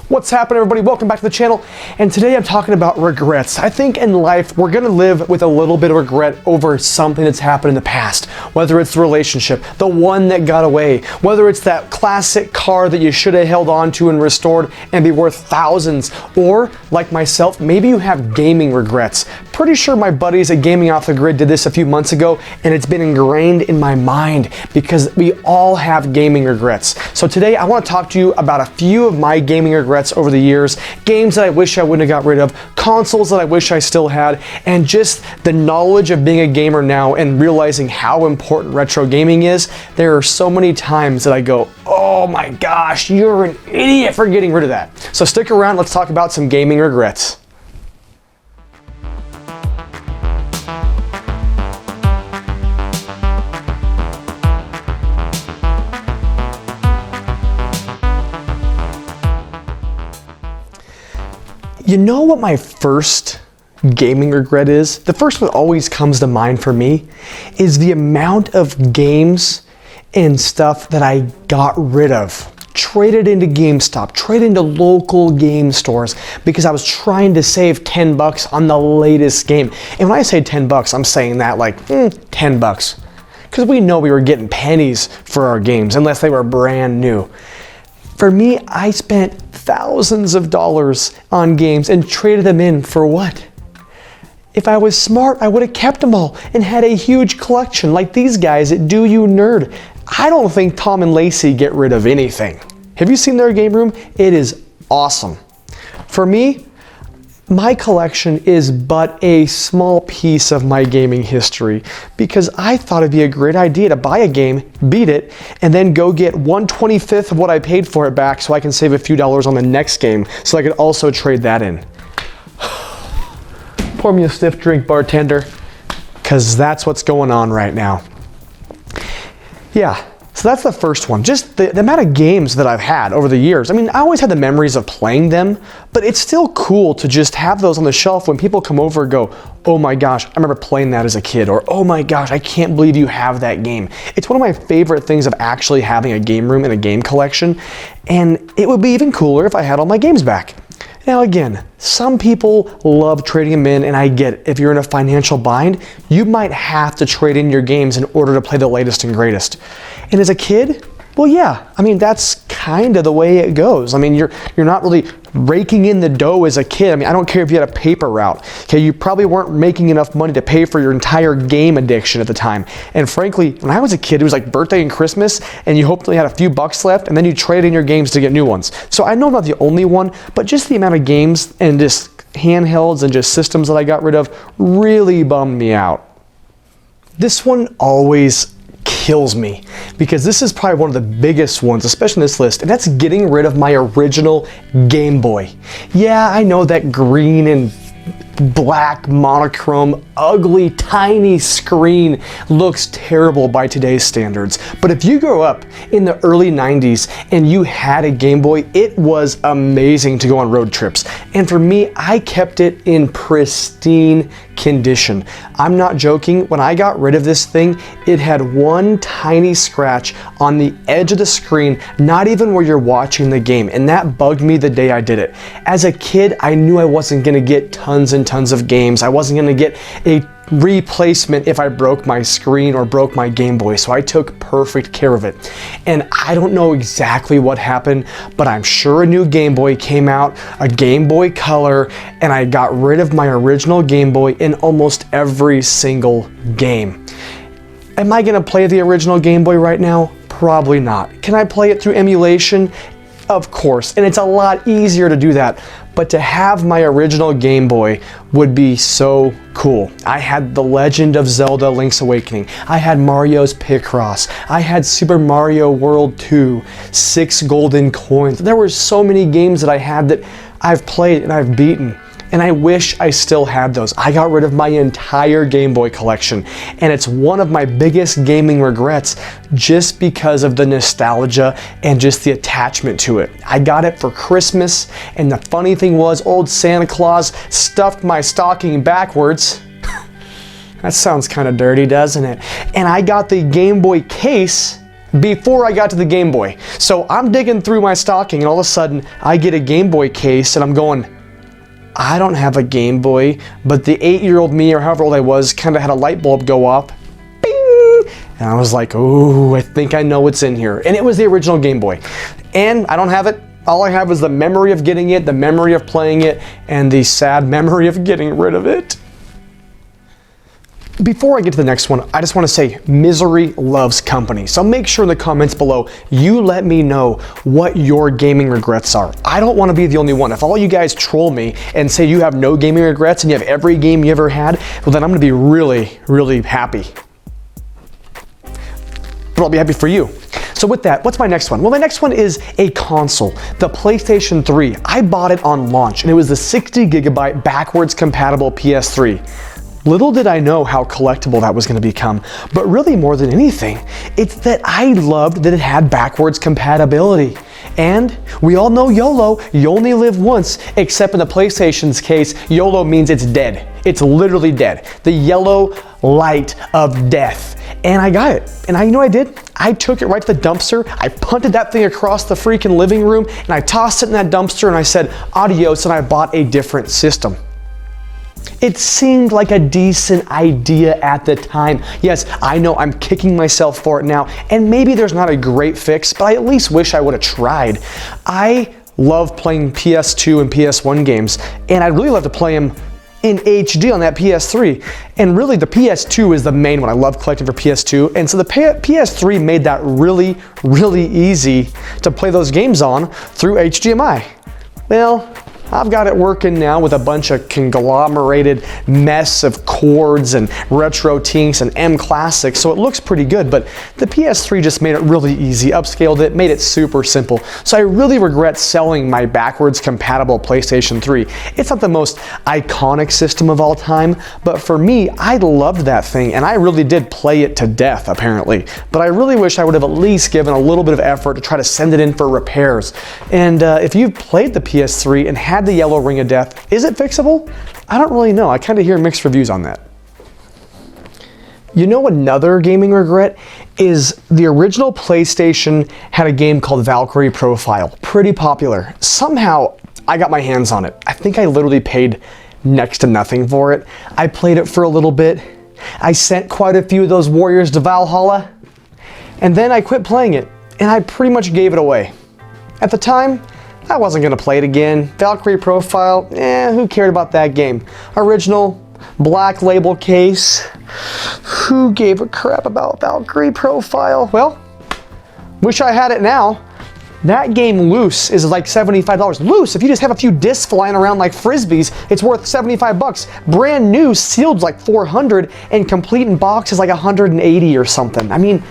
What's happening, everybody? Welcome back to the channel. And today I'm talking about regrets. I think in life we're gonna live with a little bit of regret over something that's happened in the past. Whether it's the relationship, the one that got away, whether it's that classic car that you should have held on to and restored and be worth thousands, or like myself, maybe you have gaming regrets. Pretty sure my buddies at Gaming Off the Grid did this a few months ago, and it's been ingrained in my mind because we all have gaming regrets. So today I want to talk to you about a few of my gaming regrets over the years, games that I wish I wouldn't have got rid of, consoles that I wish I still had, and just the knowledge of being a gamer now and realizing how important retro gaming is. There are so many times that I go, oh my gosh, you're an idiot for getting rid of that. So stick around, let's talk about some gaming regrets. You know what my first gaming regret is? The first one that always comes to mind for me is the amount of games and stuff that I got rid of. Traded into GameStop, traded into local game stores because I was trying to save 10 bucks on the latest game. And when I say 10 bucks, I'm saying that like 10 bucks. Because we know we were getting pennies for our games unless they were brand new. For me, I spent thousands of dollars on games and traded them in for what? If I was smart, I would have kept them all and had a huge collection like these guys at Do You Nerd. I don't think Tom and Lacey get rid of anything. Have you seen their game room? It is awesome. For me, my collection is but a small piece of my gaming history because I thought it'd be a great idea to buy a game, beat it, and then go get 1/25 of what I paid for it back so I can save a few dollars on the next game so I could also trade that in. Pour me a stiff drink, bartender, because that's what's going on right now. Yeah. So that's the first one, just the amount of games that I've had over the years. I mean, I always had the memories of playing them, but it's still cool to just have those on the shelf when people come over and go, oh my gosh, I remember playing that as a kid, or oh my gosh, I can't believe you have that game. It's one of my favorite things of actually having a game room and a game collection, and it would be even cooler if I had all my games back. Now again, some people love trading them in, and I get it. If you're in a financial bind, you might have to trade in your games in order to play the latest and greatest. And as a kid, well, yeah, I mean, that's kind of the way it goes. I mean, you're not really raking in the dough as a kid. I mean, I don't care if you had a paper route. Okay, you probably weren't making enough money to pay for your entire game addiction at the time. And frankly, when I was a kid, it was like birthday and Christmas, and you hopefully had a few bucks left, and then you trade in your games to get new ones. So I know I'm not the only one, but just the amount of games and just handhelds and just systems that I got rid of really bummed me out. This one always kills me because this is probably one of the biggest ones, especially in this list, and that's getting rid of my original Game Boy. Yeah, I know that green and black monochrome ugly tiny screen looks terrible by today's standards, but if you grew up in the early 90s and you had a Game Boy, it was amazing to go on road trips. And for me, I kept it in pristine condition. I'm not joking. When I got rid of this thing, it had one tiny scratch on the edge of the screen, not even where you're watching the game, and that bugged me the day I did it. As a kid, I knew I wasn't gonna get tons and tons of games. I wasn't gonna get a replacement if I broke my screen or broke my Game Boy, so I took perfect care of it. And I don't know exactly what happened, but I'm sure a new Game Boy came out, a Game Boy Color, and I got rid of my original Game Boy in almost every single game. Am I gonna play the original Game Boy right now? Probably not. Can I play it through emulation? Of course, and it's a lot easier to do that. But to have my original Game Boy would be so cool. I had The Legend of Zelda Link's Awakening. I had Mario's Picross. I had Super Mario World 2, 6 golden coins. There were so many games that I had that I've played and I've beaten. And I wish I still had those. I got rid of my entire Game Boy collection, and it's one of my biggest gaming regrets just because of the nostalgia and just the attachment to it. I got it for Christmas, and the funny thing was, old Santa Claus stuffed my stocking backwards. That sounds kind of dirty, doesn't it? And I got the Game Boy case before I got to the Game Boy. So I'm digging through my stocking and all of a sudden I get a Game Boy case and I'm going, I don't have a Game Boy, but the 8-year-old me or however old I was kind of had a light bulb go off. Bing! And I was like, oh, I think I know what's in here. And it was the original Game Boy. And I don't have it. All I have is the memory of getting it, the memory of playing it, and the sad memory of getting rid of it. Before I get to the next one, I just want to say misery loves company. So make sure in the comments below, you let me know what your gaming regrets are. I don't want to be the only one. If all you guys troll me and say you have no gaming regrets and you have every game you ever had, well then I'm going to be really, really happy. But I'll be happy for you. So with that, what's my next one? Well, my next one is a console, the PlayStation 3. I bought it on launch and it was the 60 gigabyte backwards compatible PS3. Little did I know how collectible that was going to become, but really more than anything, it's that I loved that it had backwards compatibility. And we all know YOLO, you only live once, except in the PlayStation's case, YOLO means it's dead. It's literally dead. The yellow light of death. And I got it. And you know what I did? I took it right to the dumpster, I punted that thing across the freaking living room, and I tossed it in that dumpster and I said, adios, and I bought a different system. It seemed like a decent idea at the time. Yes, I know I'm kicking myself for it now, and maybe there's not a great fix, but I at least wish I would have tried. I love playing PS2 and PS1 games, and I'd really love to play them in HD on that PS3. And really the PS2 is the main one. I love collecting for PS2, and so the PS3 made that really, really easy to play those games on through HDMI. Well, I've got it working now with a bunch of conglomerated mess of cords and retro tinks and M classics, so it looks pretty good, but the PS3 just made it really easy, upscaled it, made it super simple. So I really regret selling my backwards compatible PlayStation 3. It's not the most iconic system of all time, but for me, I loved that thing and I really did play it to death apparently. But I really wish I would have at least given a little bit of effort to try to send it in for repairs. And if you've played the PS3 and had the yellow ring of death, is it fixable? I don't really know. I kind of hear mixed reviews on that. You know, another gaming regret is the original PlayStation had a game called Valkyrie Profile. Pretty popular. Somehow I got my hands on it. I think I literally paid next to nothing for it. I played it for a little bit. I sent quite a few of those warriors to Valhalla, and then I quit playing it and I pretty much gave it away. At the time, I wasn't going to play it again. Valkyrie Profile, who cared about that game? Original, black label case. Who gave a crap about Valkyrie Profile? Well, wish I had it now. That game loose is like $75. Loose, if you just have a few discs flying around like frisbees, it's worth 75 bucks. Brand new, sealed like 400, and complete in box is like 180 or something. I mean,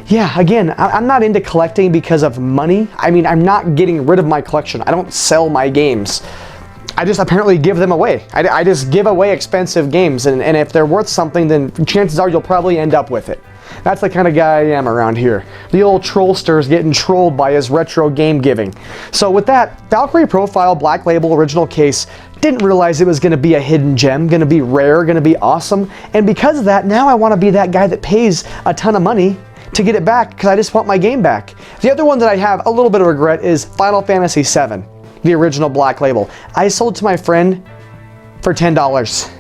yeah, again, I'm not into collecting because of money. I mean, I'm not getting rid of my collection. I don't sell my games. I just apparently give them away. I just give away expensive games, and if they're worth something, then chances are you'll probably end up with it. That's the kind of guy I am around here. The old trollster's getting trolled by his retro game giving. So with that, Valkyrie Profile Black Label original case, didn't realize it was going to be a hidden gem, going to be rare, going to be awesome, and because of that, now I want to be that guy that pays a ton of money to get it back because I just want my game back. The other one that I have a little bit of regret is Final Fantasy VII, the original Black Label. I sold to my friend for $10.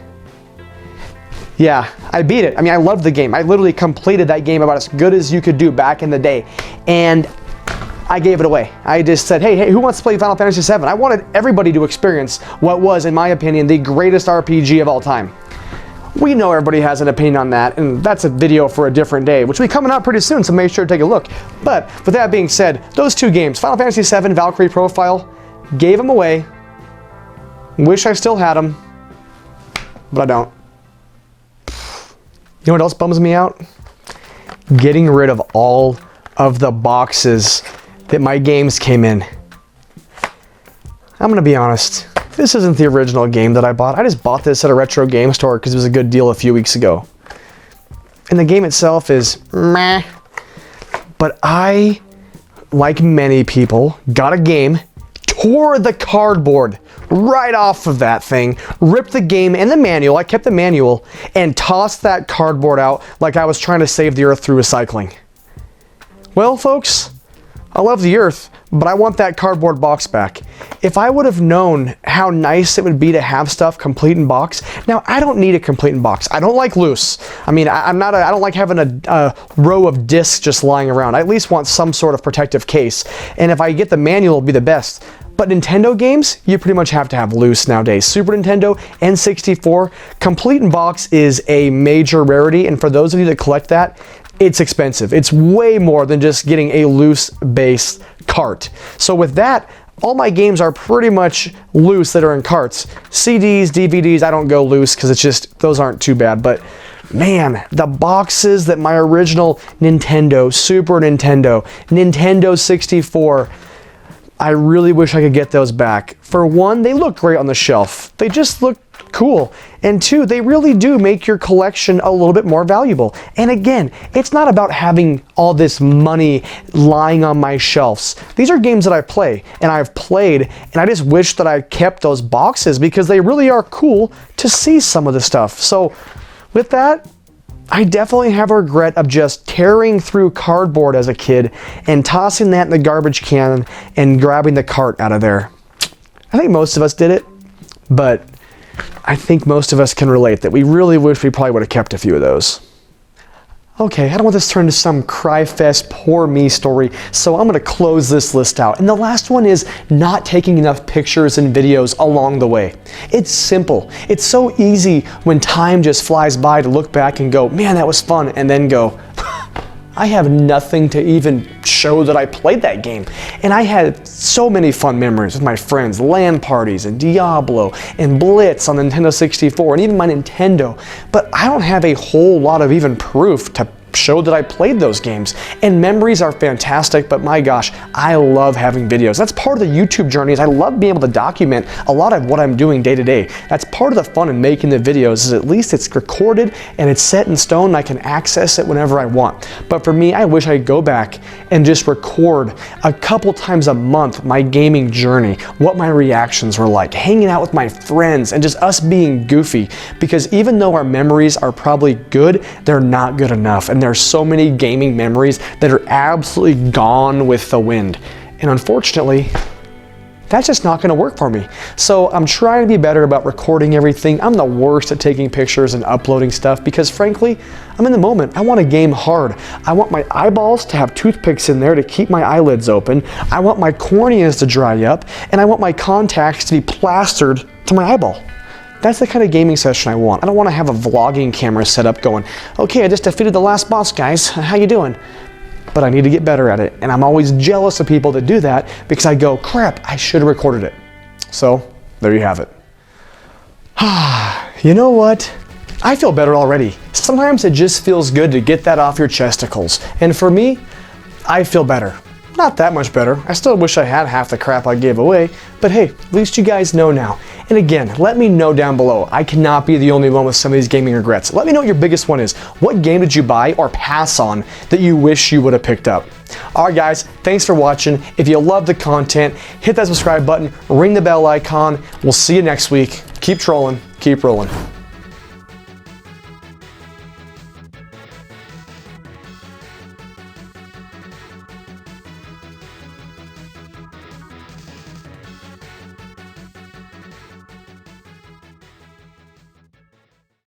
Yeah, I beat it. I mean, I loved the game. I literally completed that game about as good as you could do back in the day. And I gave it away. I just said, hey, who wants to play Final Fantasy VII? I wanted everybody to experience what was, in my opinion, the greatest RPG of all time. We know everybody has an opinion on that, and that's a video for a different day, which will be coming out pretty soon, so make sure to take a look. But with that being said, those two games, Final Fantasy VII, Valkyrie Profile, gave them away. Wish I still had them, but I don't. You know what else bums me out? Getting rid of all of the boxes that my games came in. I'm gonna be honest. This isn't the original game that I bought. I just bought this at a retro game store because it was a good deal a few weeks ago. And the game itself is meh. But I, like many people, got a game, tore the cardboard right off of that thing, ripped the game and the manual, I kept the manual, and tossed that cardboard out like I was trying to save the earth through recycling. Well, folks, I love the Earth, but I want that cardboard box back. If I would have known how nice it would be to have stuff complete in box. Now, I don't need a complete in box. I don't like loose. I mean, I don't like having a row of discs just lying around. I at least want some sort of protective case. And if I get the manual, it'll be the best. But Nintendo games, you pretty much have to have loose nowadays. Super Nintendo, N64, complete in box is a major rarity. And for those of you that collect that, it's expensive. It's way more than just getting a loose base cart. So with that, all my games are pretty much loose that are in carts. CDs, DVDs, I don't go loose because it's just, those aren't too bad. But man, the boxes that my original Nintendo, Super Nintendo, Nintendo 64, I really wish I could get those back. For one, they look great on the shelf. They just look cool. And two, they really do make your collection a little bit more valuable. And again, it's not about having all this money lying on my shelves. These are games that I play and I've played, and I just wish that I kept those boxes because they really are cool to see some of the stuff. So with that, I definitely have a regret of just tearing through cardboard as a kid and tossing that in the garbage can and grabbing the cart out of there. I think most of us did it, but I think most of us can relate that we really wish we probably would have kept a few of those. Okay, I don't want this to turn into some cry fest, poor me story, so I'm going to close this list out. And the last one is not taking enough pictures and videos along the way. It's simple. It's so easy when time just flies by to look back and go, man, that was fun, and then go, I have nothing to even show that I played that game. And I had so many fun memories with my friends, LAN parties and Diablo and Blitz on the Nintendo 64 and even my Nintendo. But I don't have a whole lot of even proof to show that I played those games. And memories are fantastic, but my gosh, I love having videos. That's part of the YouTube journey, is I love being able to document a lot of what I'm doing day to day. That's part of the fun in making the videos, is at least it's recorded and it's set in stone and I can access it whenever I want. But for me, I wish I could go back and just record a couple times a month my gaming journey, what my reactions were like, hanging out with my friends and just us being goofy. Because even though our memories are probably good, they're not good enough. And there's so many gaming memories that are absolutely gone with the wind. And unfortunately, that's just not going to work for me. So I'm trying to be better about recording everything. I'm the worst at taking pictures and uploading stuff because frankly, I'm in the moment. I want to game hard. I want my eyeballs to have toothpicks in there to keep my eyelids open. I want my corneas to dry up, and I want my contacts to be plastered to my eyeball. That's the kind of gaming session I want. I don't want to have a vlogging camera set up going, okay, I just defeated the last boss, guys. How you doing? But I need to get better at it. And I'm always jealous of people that do that because I go, crap, I should have recorded it. So there you have it. You know what? I feel better already. Sometimes it just feels good to get that off your chesticles. And for me, I feel better. Not that much better. I still wish I had half the crap I gave away, but hey, at least you guys know now. And again, let me know down below. I cannot be the only one with some of these gaming regrets. Let me know what your biggest one is. What game did you buy or pass on that you wish you would have picked up? Alright guys, thanks for watching. If you love the content, hit that subscribe button, ring the bell icon. We'll see you next week. Keep trolling, keep rolling.